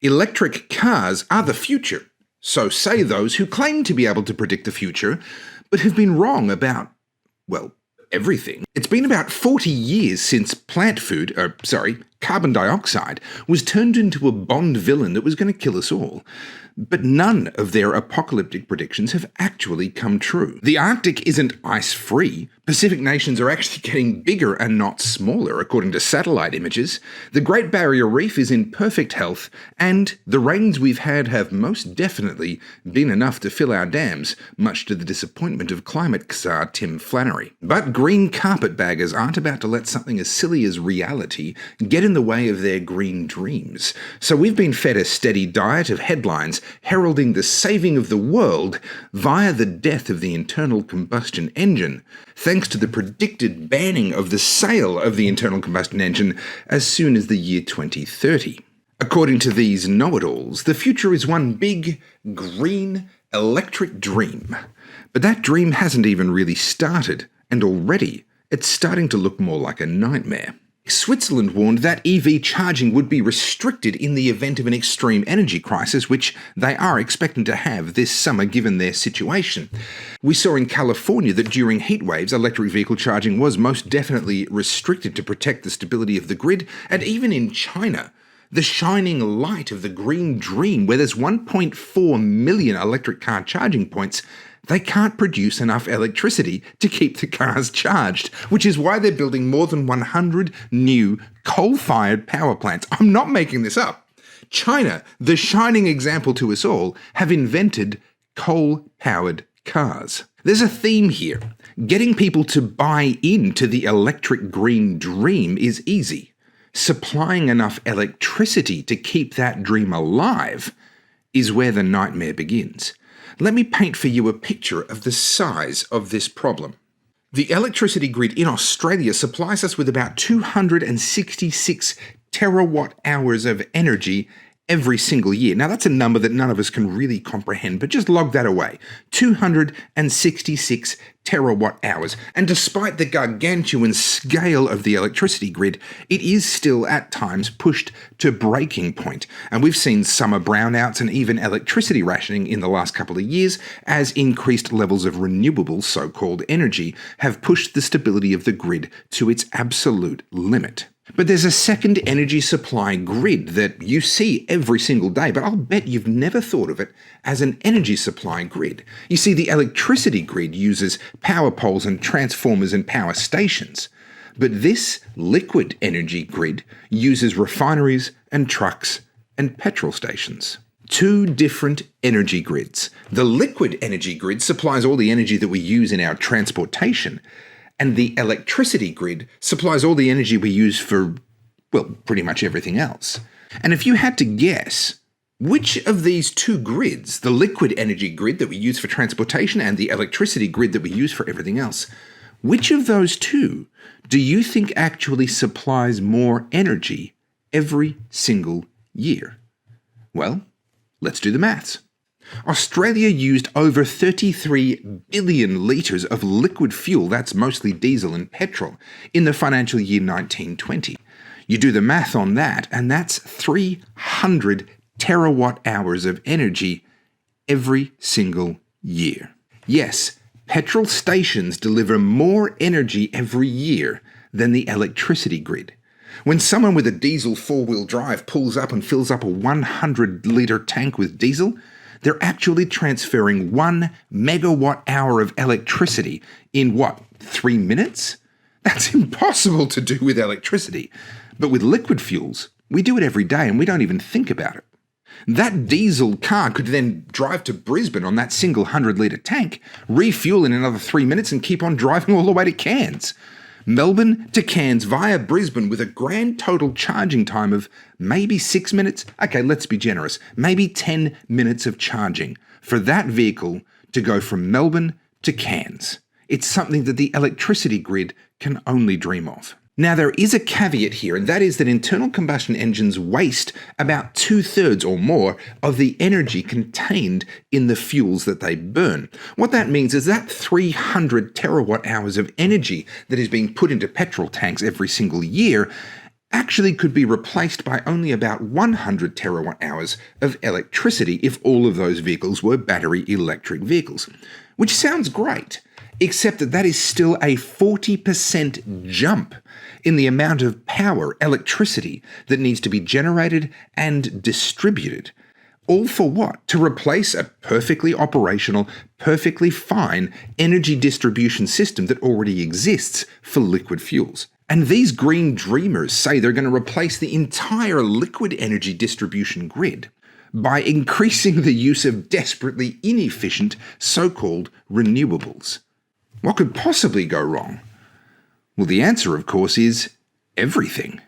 Electric cars are the future, so say those who claim to be able to predict the future, but have been wrong about, well, everything. It's been about 40 years since carbon dioxide was turned into a Bond villain that was going to kill us all. But none of their apocalyptic predictions have actually come true. The Arctic isn't ice-free. Pacific nations are actually getting bigger and not smaller, according to satellite images. The Great Barrier Reef is in perfect health, and the rains we've had have most definitely been enough to fill our dams, much to the disappointment of climate czar Tim Flannery. But green carpetbaggers aren't about to let something as silly as reality get in the way of their green dreams. So we've been fed a steady diet of headlines heralding the saving of the world via the death of the internal combustion engine, thanks to the predicted banning of the sale of the internal combustion engine as soon as the year 2030. According to these know-it-alls, the future is one big, green, electric dream. But that dream hasn't even really started, and already it's starting to look more like a nightmare. Switzerland warned that EV charging would be restricted in the event of an extreme energy crisis, which they are expecting to have this summer given their situation. We saw in California that during heat waves, electric vehicle charging was most definitely restricted to protect the stability of the grid, and even in China, the shining light of the green dream, where there's 1.4 million electric car charging points, they can't produce enough electricity to keep the cars charged, which is why they're building more than 100 new coal-fired power plants. I'm not making this up. China, the shining example to us all, have invented coal-powered cars. There's a theme here. Getting people to buy into the electric green dream is easy. Supplying enough electricity to keep that dream alive is where the nightmare begins. Let me paint for you a picture of the size of this problem. The electricity grid in Australia supplies us with about 266 terawatt hours of energy every single year. Now that's a number that none of us can really comprehend, but just log that away. 266 terawatt hours. And despite the gargantuan scale of the electricity grid, it is still at times pushed to breaking point. And we've seen summer brownouts and even electricity rationing in the last couple of years as increased levels of renewable so-called energy have pushed the stability of the grid to its absolute limit. But there's a second energy supply grid that you see every single day, but I'll bet you've never thought of it as an energy supply grid. You see, the electricity grid uses power poles and transformers and power stations, but this liquid energy grid uses refineries and trucks and petrol stations. Two different energy grids. The liquid energy grid supplies all the energy that we use in our transportation, and the electricity grid supplies all the energy we use for, well, pretty much everything else. And if you had to guess, which of these two grids, the liquid energy grid that we use for transportation and the electricity grid that we use for everything else, which of those two do you think actually supplies more energy every single year? Well, let's do the maths. Australia used over 33 billion litres of liquid fuel, that's mostly diesel and petrol, in the financial year 1920. You do the math on that, and that's 300 terawatt hours of energy every single year. Yes, petrol stations deliver more energy every year than the electricity grid. When someone with a diesel four-wheel drive pulls up and fills up a 100-litre tank with diesel, they're actually transferring 1 megawatt hour of electricity in 3 minutes? That's impossible to do with electricity. But with liquid fuels, we do it every day and we don't even think about it. That diesel car could then drive to Brisbane on that single 100-litre tank, refuel in another 3 minutes and keep on driving all the way to Cairns. Melbourne to Cairns via Brisbane with a grand total charging time of maybe 6 minutes. Okay, let's be generous. Maybe 10 minutes of charging for that vehicle to go from Melbourne to Cairns. It's something that the electricity grid can only dream of. Now, there is a caveat here, and that is that internal combustion engines waste about 2/3 or more of the energy contained in the fuels that they burn. What that means is that 300 terawatt hours of energy that is being put into petrol tanks every single year actually could be replaced by only about 100 terawatt hours of electricity if all of those vehicles were battery electric vehicles. Which sounds great, except that is still a 40% jump in the amount of power, electricity, that needs to be generated and distributed. All for what? To replace a perfectly operational, perfectly fine energy distribution system that already exists for liquid fuels. And these green dreamers say they're going to replace the entire liquid energy distribution grid by increasing the use of desperately inefficient so-called renewables. What could possibly go wrong? Well, the answer, of course, is everything.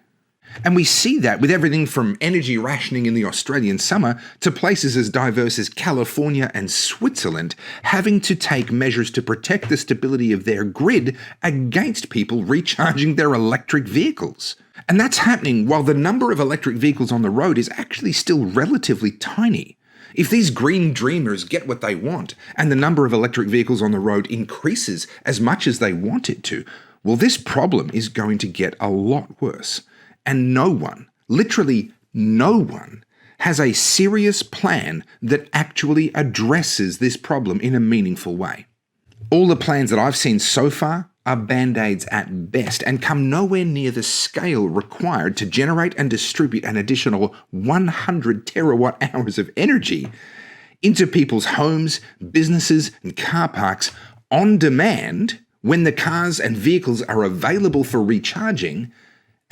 And we see that with everything from energy rationing in the Australian summer to places as diverse as California and Switzerland having to take measures to protect the stability of their grid against people recharging their electric vehicles. And that's happening while the number of electric vehicles on the road is actually still relatively tiny. If these green dreamers get what they want and the number of electric vehicles on the road increases as much as they want it to, well, this problem is going to get a lot worse. And no one, literally no one, has a serious plan that actually addresses this problem in a meaningful way. All the plans that I've seen so far are band-aids at best and come nowhere near the scale required to generate and distribute an additional 100 terawatt hours of energy into people's homes, businesses, and car parks on demand when the cars and vehicles are available for recharging,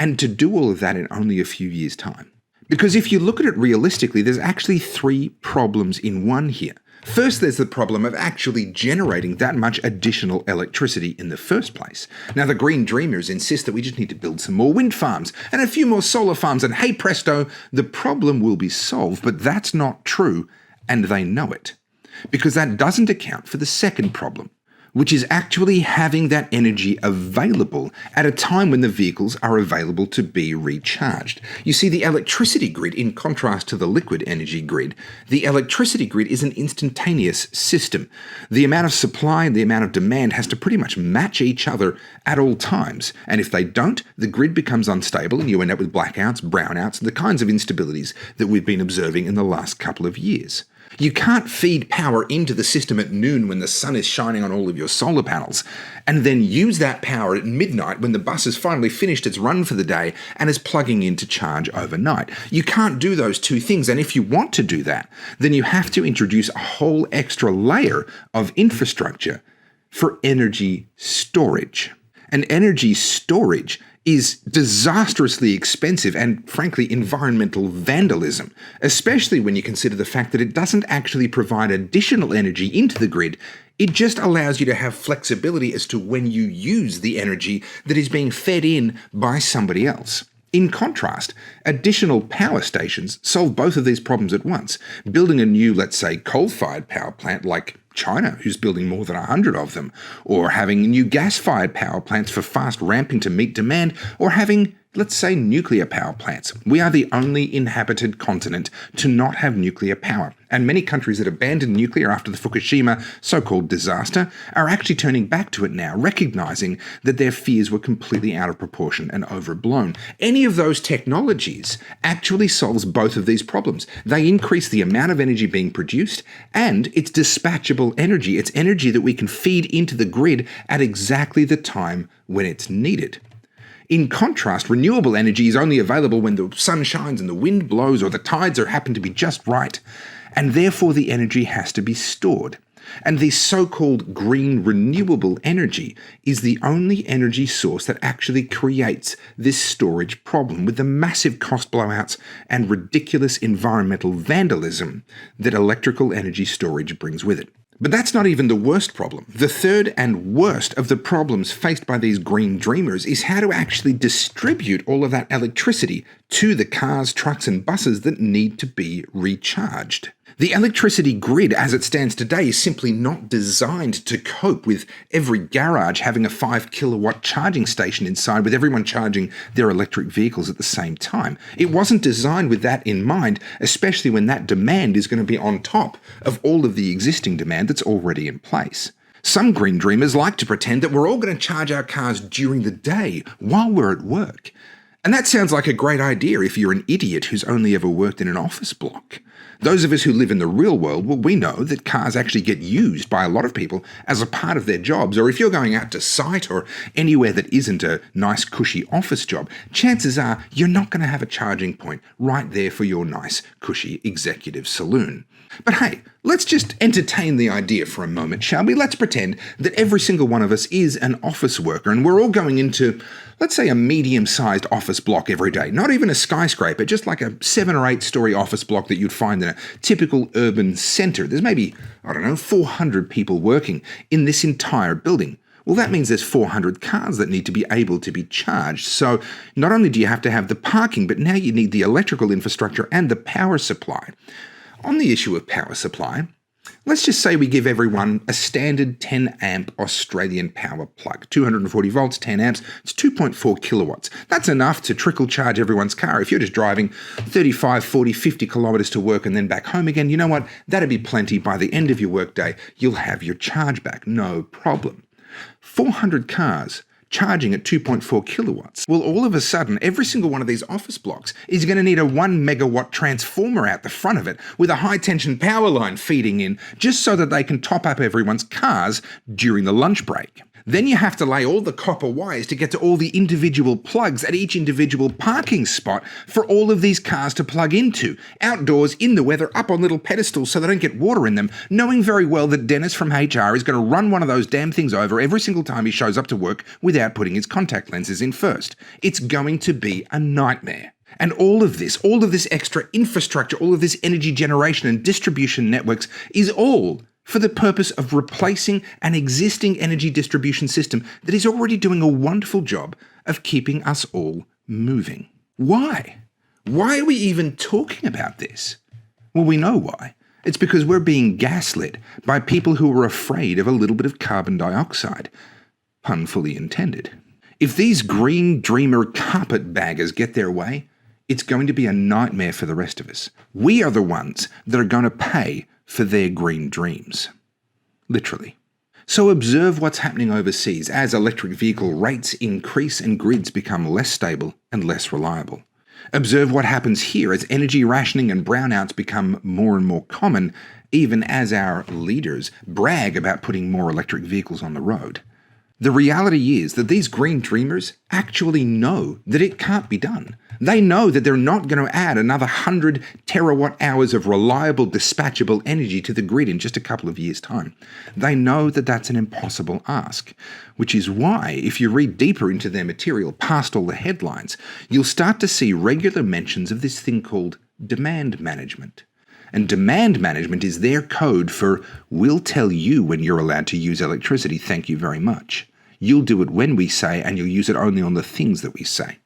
and to do all of that in only a few years' time. Because if you look at it realistically, there's actually three problems in one here. First, there's the problem of actually generating that much additional electricity in the first place. Now, the green dreamers insist that we just need to build some more wind farms and a few more solar farms, and hey presto, the problem will be solved. But that's not true, and they know it. Because that doesn't account for the second problem, which is actually having that energy available at a time when the vehicles are available to be recharged. You see, the electricity grid, in contrast to the liquid energy grid, the electricity grid is an instantaneous system. The amount of supply and the amount of demand has to pretty much match each other at all times. And if they don't, the grid becomes unstable and you end up with blackouts, brownouts, and the kinds of instabilities that we've been observing in the last couple of years. You can't feed power into the system at noon when the sun is shining on all of your solar panels, and then use that power at midnight when the bus has finally finished its run for the day and is plugging in to charge overnight. You can't do those two things, and if you want to do that, then you have to introduce a whole extra layer of infrastructure for energy storage. And energy storage is disastrously expensive and, frankly, environmental vandalism, especially when you consider the fact that it doesn't actually provide additional energy into the grid. It just allows you to have flexibility as to when you use the energy that is being fed in by somebody else. In contrast, additional power stations solve both of these problems at once. Building a new, let's say, coal-fired power plant like China, who's building more than 100 of them, or having new gas-fired power plants for fast ramping to meet demand, or having, let's say, nuclear power plants. We are the only inhabited continent to not have nuclear power, and many countries that abandoned nuclear after the Fukushima so-called disaster are actually turning back to it now, recognizing that their fears were completely out of proportion and overblown. Any of those technologies actually solves both of these problems. They increase the amount of energy being produced, and it's dispatchable energy. It's energy that we can feed into the grid at exactly the time when it's needed. In contrast, renewable energy is only available when the sun shines and the wind blows or the tides happen to be just right, and therefore the energy has to be stored. And the so-called green renewable energy is the only energy source that actually creates this storage problem with the massive cost blowouts and ridiculous environmental vandalism that electrical energy storage brings with it. But that's not even the worst problem. The third and worst of the problems faced by these green dreamers is how to actually distribute all of that electricity to the cars, trucks, and buses that need to be recharged. The electricity grid as it stands today is simply not designed to cope with every garage having a 5 kilowatt charging station inside with everyone charging their electric vehicles at the same time. It wasn't designed with that in mind, especially when that demand is going to be on top of all of the existing demand that's already in place. Some green dreamers like to pretend that we're all going to charge our cars during the day while we're at work. And that sounds like a great idea if you're an idiot who's only ever worked in an office block. Those of us who live in the real world, well, we know that cars actually get used by a lot of people as a part of their jobs. Or if you're going out to site or anywhere that isn't a nice, cushy office job, chances are you're not going to have a charging point right there for your nice, cushy executive saloon. But hey, let's just entertain the idea for a moment, shall we? Let's pretend that every single one of us is an office worker and we're all going into, let's say, a medium-sized office block every day. Not even a skyscraper, just like a 7 or 8 story office block that you'd find in a typical urban centre. There's maybe, 400 people working in this entire building. Well, that means there's 400 cars that need to be able to be charged. So not only do you have to have the parking, but now you need the electrical infrastructure and the power supply. On the issue of power supply, let's just say we give everyone a standard 10 amp Australian power plug. 240 volts, 10 amps, it's 2.4 kilowatts. That's enough to trickle charge everyone's car. If you're just driving 35, 40, 50 kilometers to work and then back home again, you know what? That'd be plenty. By the end of your workday, you'll have your charge back, no problem. 400 cars charging at 2.4 kilowatts. Well, all of a sudden, every single one of these office blocks is going to need a 1 megawatt transformer out the front of it with a high tension power line feeding in just so that they can top up everyone's cars during the lunch break. Then you have to lay all the copper wires to get to all the individual plugs at each individual parking spot for all of these cars to plug into, outdoors, in the weather, up on little pedestals so they don't get water in them, knowing very well that Dennis from HR is going to run one of those damn things over every single time he shows up to work without putting his contact lenses in first. It's going to be a nightmare. And all of this extra infrastructure, all of this energy generation and distribution networks is all for the purpose of replacing an existing energy distribution system that is already doing a wonderful job of keeping us all moving. Why? Why are we even talking about this? Well, we know why. It's because we're being gaslit by people who are afraid of a little bit of carbon dioxide. Pun fully intended. If these green dreamer carpetbaggers get their way, it's going to be a nightmare for the rest of us. We are the ones that are going to pay for their green dreams. Literally. So observe what's happening overseas as electric vehicle rates increase and grids become less stable and less reliable. Observe what happens here as energy rationing and brownouts become more and more common, even as our leaders brag about putting more electric vehicles on the road. The reality is that these green dreamers actually know that it can't be done. They know that they're not going to add another 100 terawatt hours of reliable dispatchable energy to the grid in just a couple of years' time. They know that that's an impossible ask, which is why, if you read deeper into their material past all the headlines, you'll start to see regular mentions of this thing called demand management. And demand management is their code for, we'll tell you when you're allowed to use electricity, thank you very much. You'll do it when we say, and you'll use it only on the things that we say.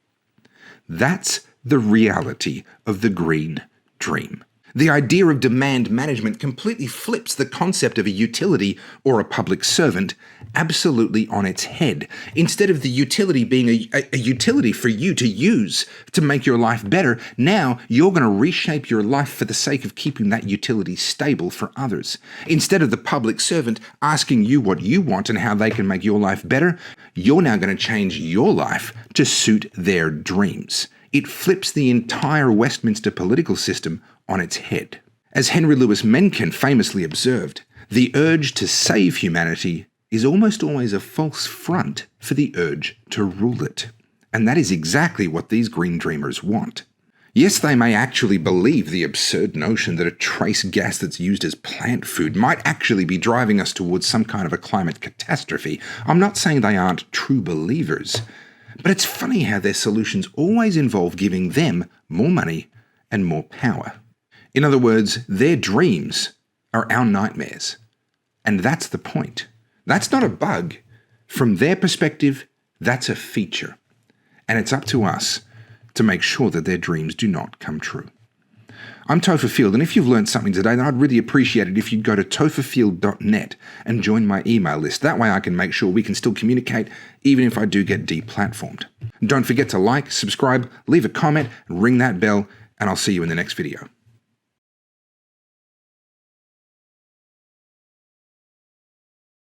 That's the reality of the green dream. The idea of demand management completely flips the concept of a utility or a public servant absolutely on its head. Instead of the utility being a utility for you to use to make your life better, now you're going to reshape your life for the sake of keeping that utility stable for others. Instead of the public servant asking you what you want and how they can make your life better, you're now going to change your life to suit their dreams. It flips the entire Westminster political system on its head. As Henry Louis Mencken famously observed, the urge to save humanity is almost always a false front for the urge to rule it. And that is exactly what these green dreamers want. Yes, they may actually believe the absurd notion that a trace gas that's used as plant food might actually be driving us towards some kind of a climate catastrophe. I'm not saying they aren't true believers, but it's funny how their solutions always involve giving them more money and more power. In other words, their dreams are our nightmares. And that's the point. That's not a bug. From their perspective, that's a feature. And it's up to us to make sure that their dreams do not come true. I'm Topher Field, and if you've learned something today, then I'd really appreciate it if you'd go to topherfield.net and join my email list. That way I can make sure we can still communicate, even if I do get deplatformed. Don't forget to like, subscribe, leave a comment, and ring that bell, and I'll see you in the next video.